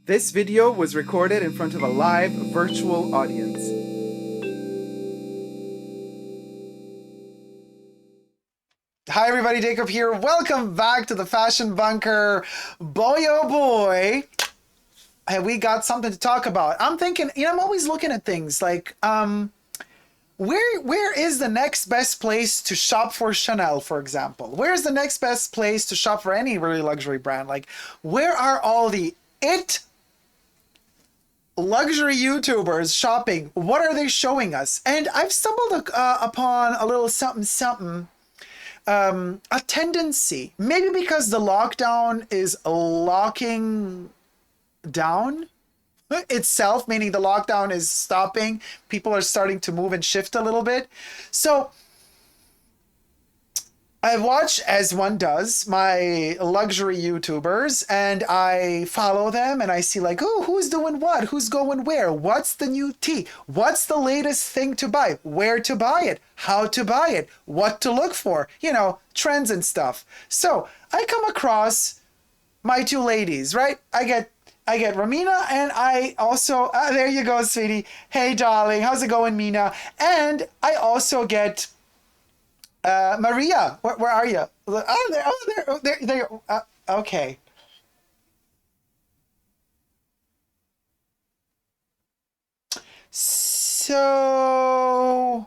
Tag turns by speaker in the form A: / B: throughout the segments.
A: This video was recorded in front of a live virtual audience. Hi everybody, Dacob here. Welcome back to the Fashion Bunker. Boy oh boy, have we got something to talk about. I'm thinking, I'm always looking at things like, where is the next best place to shop for Chanel, for example? Where's the next best place to shop for any really luxury brand? Like, where are all the luxury YouTubers shopping? What are they showing us? And I've stumbled upon a little something, a tendency, maybe because the lockdown is locking down itself, meaning the lockdown is stopping. People are starting to move and shift a little bit. So I watch, as one does, my luxury YouTubers, and I follow them and I see like, oh, who's doing what? Who's going where? What's the new tea? What's the latest thing to buy? Where to buy it? How to buy it? What to look for? Trends and stuff. So I come across my two ladies, right? I get Romina, and I also, there you go, sweetie. Hey, darling, how's it going, Mina? And I also get Maria. Where are you? There. Okay. So,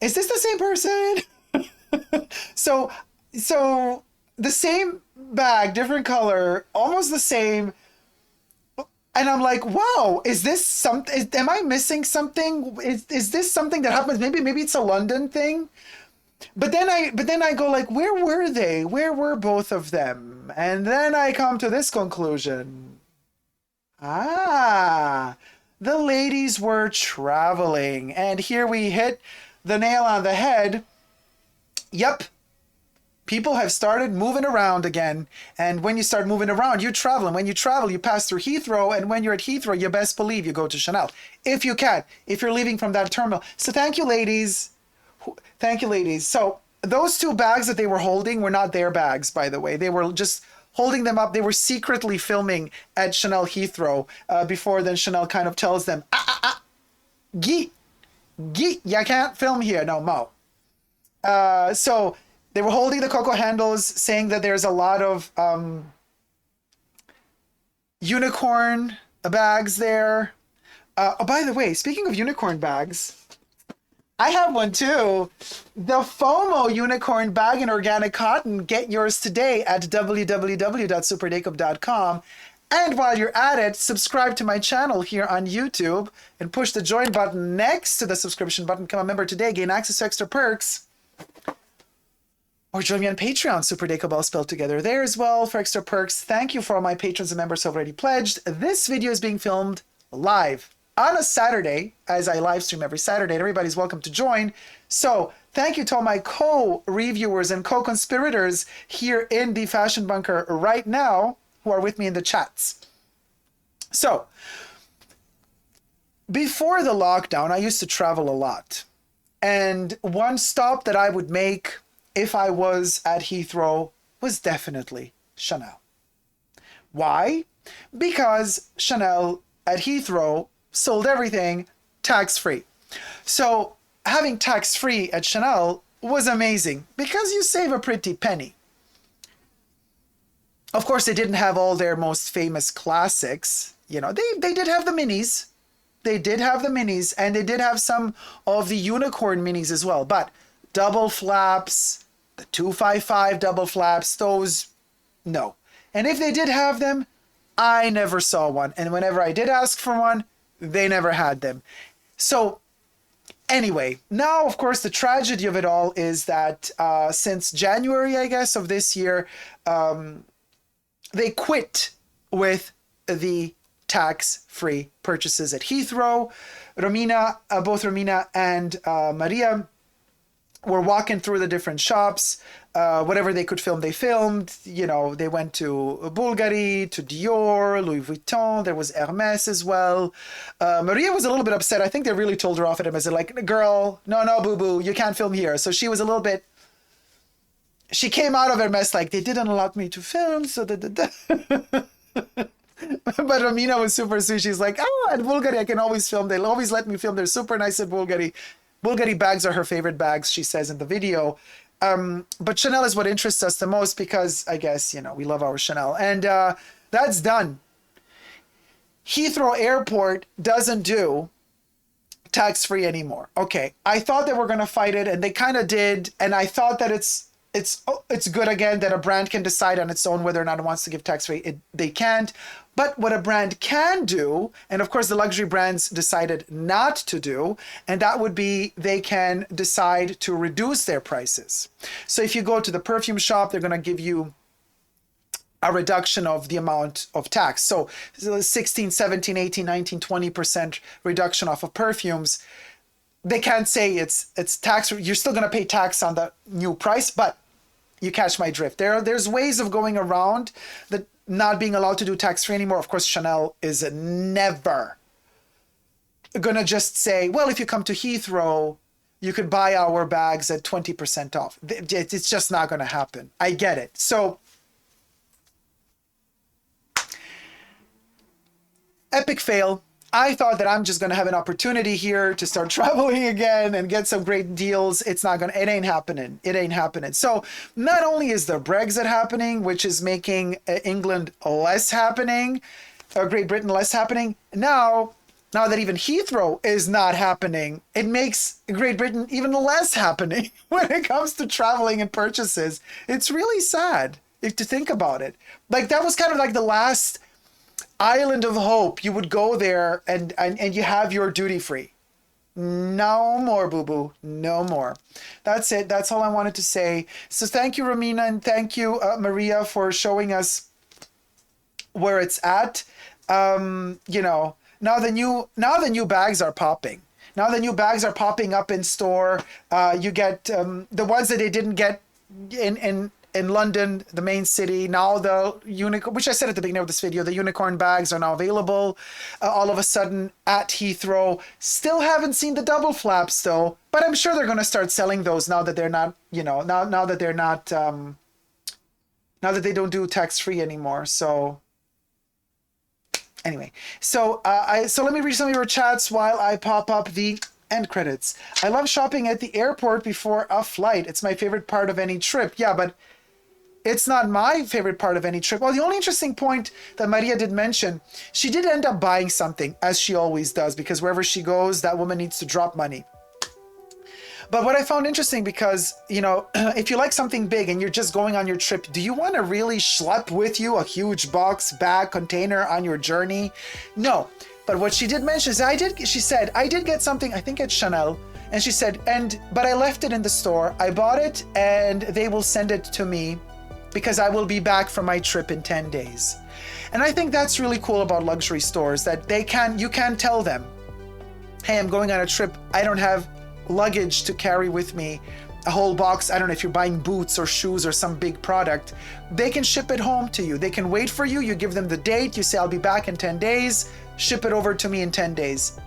A: is this the same person? So the same bag, different color, almost the same. And I'm like, wow, is this something? Am I missing something? Is this something that happens? Maybe it's a London thing. But then I go like, where were they? Where were both of them? And then I come to this conclusion. The ladies were traveling. And here we hit the nail on the head. Yep. People have started moving around again. And when you start moving around, you travel. And when you travel, you pass through Heathrow. And when you're at Heathrow, you best believe you go to Chanel. If you can. If you're leaving from that terminal. So thank you, ladies. Thank you, ladies. So those two bags that they were holding were not their bags, by the way. They were just holding them up. They were secretly filming at Chanel Heathrow before then Chanel kind of tells them, Gee, you can't film here. No, Mo. So they were holding the coco handles, saying that there's a lot of unicorn bags there. Oh, by the way, speaking of unicorn bags, I have one too. The FOMO unicorn bag in organic cotton. Get yours today at www.superdacob.com. And while you're at it, subscribe to my channel here on YouTube and push the join button next to the subscription button. Become a member today, gain access to extra perks. Or join me on Patreon, Super Dacob, all spelled together there as well for extra perks. Thank you for all my patrons and members who have already pledged. This video is being filmed live on a Saturday, as I live stream every Saturday, and everybody's welcome to join. So thank you to all my co-reviewers and co-conspirators here in the Fashion Bunker right now who are with me in the chats. So before the lockdown, I used to travel a lot. And one stop that I would make if I was at Heathrow was definitely Chanel. Why? Because Chanel at Heathrow sold everything tax-free. So having tax-free at Chanel was amazing because you save a pretty penny. Of course, they didn't have all their most famous classics. They did have the minis. They did have the minis, and they did have some of the unicorn minis as well. But double flaps, the 255 double flaps, those, no. And if they did have them, I never saw one. And whenever I did ask for one, they never had them. So anyway, now, of course, the tragedy of it all is that since January, I guess, of this year, they quit with the tax-free purchases at Heathrow. Both Romina and Maria were walking through the different shops. Whatever they could film, they filmed. They went to Bvlgari, to Dior, Louis Vuitton. There was Hermes as well. Maria was a little bit upset. I think they really told her off at Hermes. They're like, girl, no, boo-boo, you can't film here. So she was a little bit... She came out of Hermes like, they didn't allow me to film, so... But Romina was super sweet. She's like, oh, at Bvlgari, I can always film. They'll always let me film. They're super nice at Bvlgari. Bvlgari bags are her favorite bags, she says in the video. But Chanel is what interests us the most because I guess, we love our Chanel. And that's done. Heathrow Airport doesn't do tax-free anymore. Okay, I thought they were going to fight it, and they kind of did. And I thought that it's good again that a brand can decide on its own whether or not it wants to give tax-free. They can't. But what a brand can do, and of course the luxury brands decided not to do, and that would be they can decide to reduce their prices. So if you go to the perfume shop, they're going to give you a reduction of the amount of tax. So 16, 17, 18, 19, 20% reduction off of perfumes. They can't say it's tax. You're still going to pay tax on the new price, but you catch my drift. There's ways of going around the not being allowed to do tax-free anymore. Of course, Chanel is never going to just say, well, if you come to Heathrow, you could buy our bags at 20% off. It's just not going to happen. I get it. So epic fail. I thought that I'm just going to have an opportunity here to start traveling again and get some great deals. It ain't happening. It ain't happening. So not only is the Brexit happening, which is making England less happening, Great Britain less happening. Now that even Heathrow is not happening, it makes Great Britain even less happening when it comes to traveling and purchases. It's really sad if to think about it. Like that was kind of like the last island of hope. You would go there and you have your duty free. No more, boo-boo. No more. That's it. That's all I wanted to say. So thank you, Romina, and thank you, Maria, for showing us where it's at. Now the new bags are popping. Now the new bags are popping up in store. You get the ones that they didn't get in London, the main city. Now the unicorn, which I said at the beginning of this video, the unicorn bags are now available all of a sudden at Heathrow. Still haven't seen the double flaps though, but I'm sure they're going to start selling those now that they're not, now that they're not, now that they don't do tax-free anymore. So anyway, so let me read some of your chats while I pop up the end credits. I love shopping at the airport before a flight. It's my favorite part of any trip. Yeah, but it's not my favorite part of any trip. Well, the only interesting point that Maria did mention, she did end up buying something, as she always does, because wherever she goes, that woman needs to drop money. But what I found interesting, because, if you like something big and you're just going on your trip, do you want to really schlep with you a huge box, bag, container on your journey? No. But what she did mention is she said, I did get something, I think at Chanel, and she said, but I left it in the store. I bought it and they will send it to me because I will be back from my trip in 10 days. And I think that's really cool about luxury stores, that you can tell them, hey, I'm going on a trip. I don't have luggage to carry with me, a whole box. I don't know if you're buying boots or shoes or some big product. They can ship it home to you. They can wait for you. You give them the date. You say, I'll be back in 10 days. Ship it over to me in 10 days.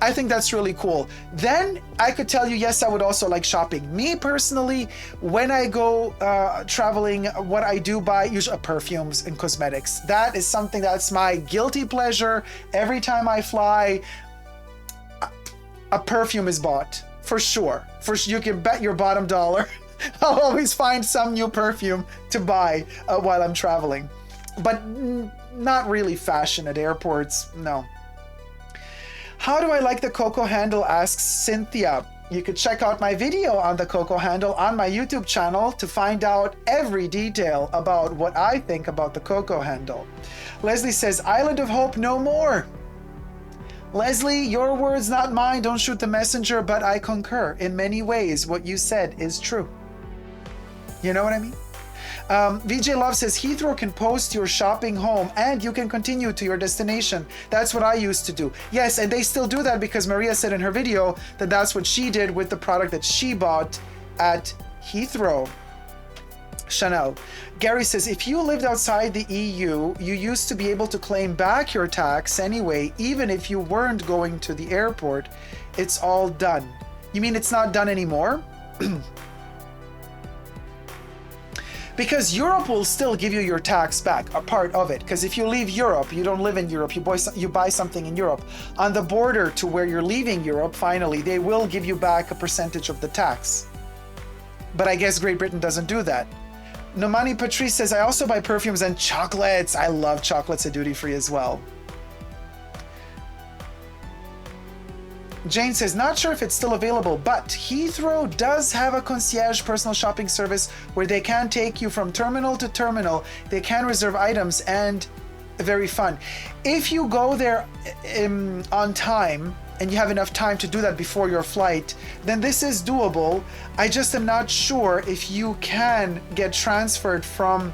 A: I think that's really cool. Then I could tell you, yes, I would also like shopping. Me personally, when I go traveling, what I do buy usually perfumes and cosmetics. That is something that's my guilty pleasure. Every time I fly, a perfume is bought for sure. You can bet your bottom dollar. I'll always find some new perfume to buy while I'm traveling. But not really fashion at airports, no. How do I like the coco handle, asks Cynthia. You could check out my video on the coco handle on my YouTube channel to find out every detail about what I think about the coco handle. Leslie says, Island of Hope no more. Leslie, your words, not mine. Don't shoot the messenger, but I concur. In many ways, what you said is true. You know what I mean? VJ Love says, Heathrow can post your shopping home and you can continue to your destination. That's what I used to do. Yes, and they still do that because Maria said in her video that that's what she did with the product that she bought at Heathrow. Chanel. Gary says, if you lived outside the EU, you used to be able to claim back your tax anyway, even if you weren't going to the airport. It's all done. You mean it's not done anymore? Because Europe will still give you your tax back, a part of it. Because if you leave Europe, you don't live in Europe, you buy something in Europe, on the border to where you're leaving Europe, finally, they will give you back a percentage of the tax. But I guess Great Britain doesn't do that. Nomani Patrice says, I also buy perfumes and chocolates. I love chocolates at duty free as well. Jane says, not sure if it's still available, but Heathrow does have a concierge personal shopping service where they can take you from terminal to terminal. They can reserve items and very fun. If you go there on time and you have enough time to do that before your flight, then this is doable. I just am not sure if you can get transferred from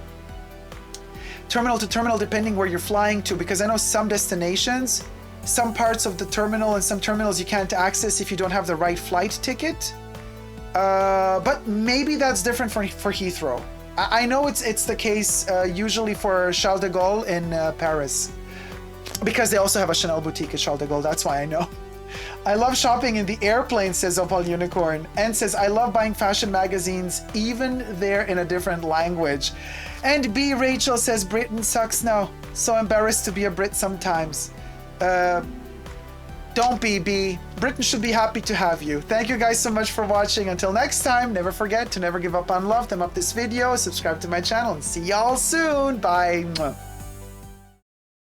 A: terminal to terminal depending where you're flying to, because I know some destinations, some parts of the terminal and some terminals you can't access if you don't have the right flight ticket. But maybe that's different for Heathrow. I know it's the case usually for Charles de Gaulle in Paris, because they also have a Chanel boutique at Charles de Gaulle. That's why I know. I love shopping in the airplane, says Opal Unicorn, and says, I love buying fashion magazines, even they're in a different language. And B. Rachel says, Britain sucks now. So embarrassed to be a Brit sometimes. Don't be, B. Britain should be happy to have you. Thank you guys so much for watching. Until next time, never forget to never give up on love. Thumb up this video, subscribe to my channel, and see y'all soon. Bye.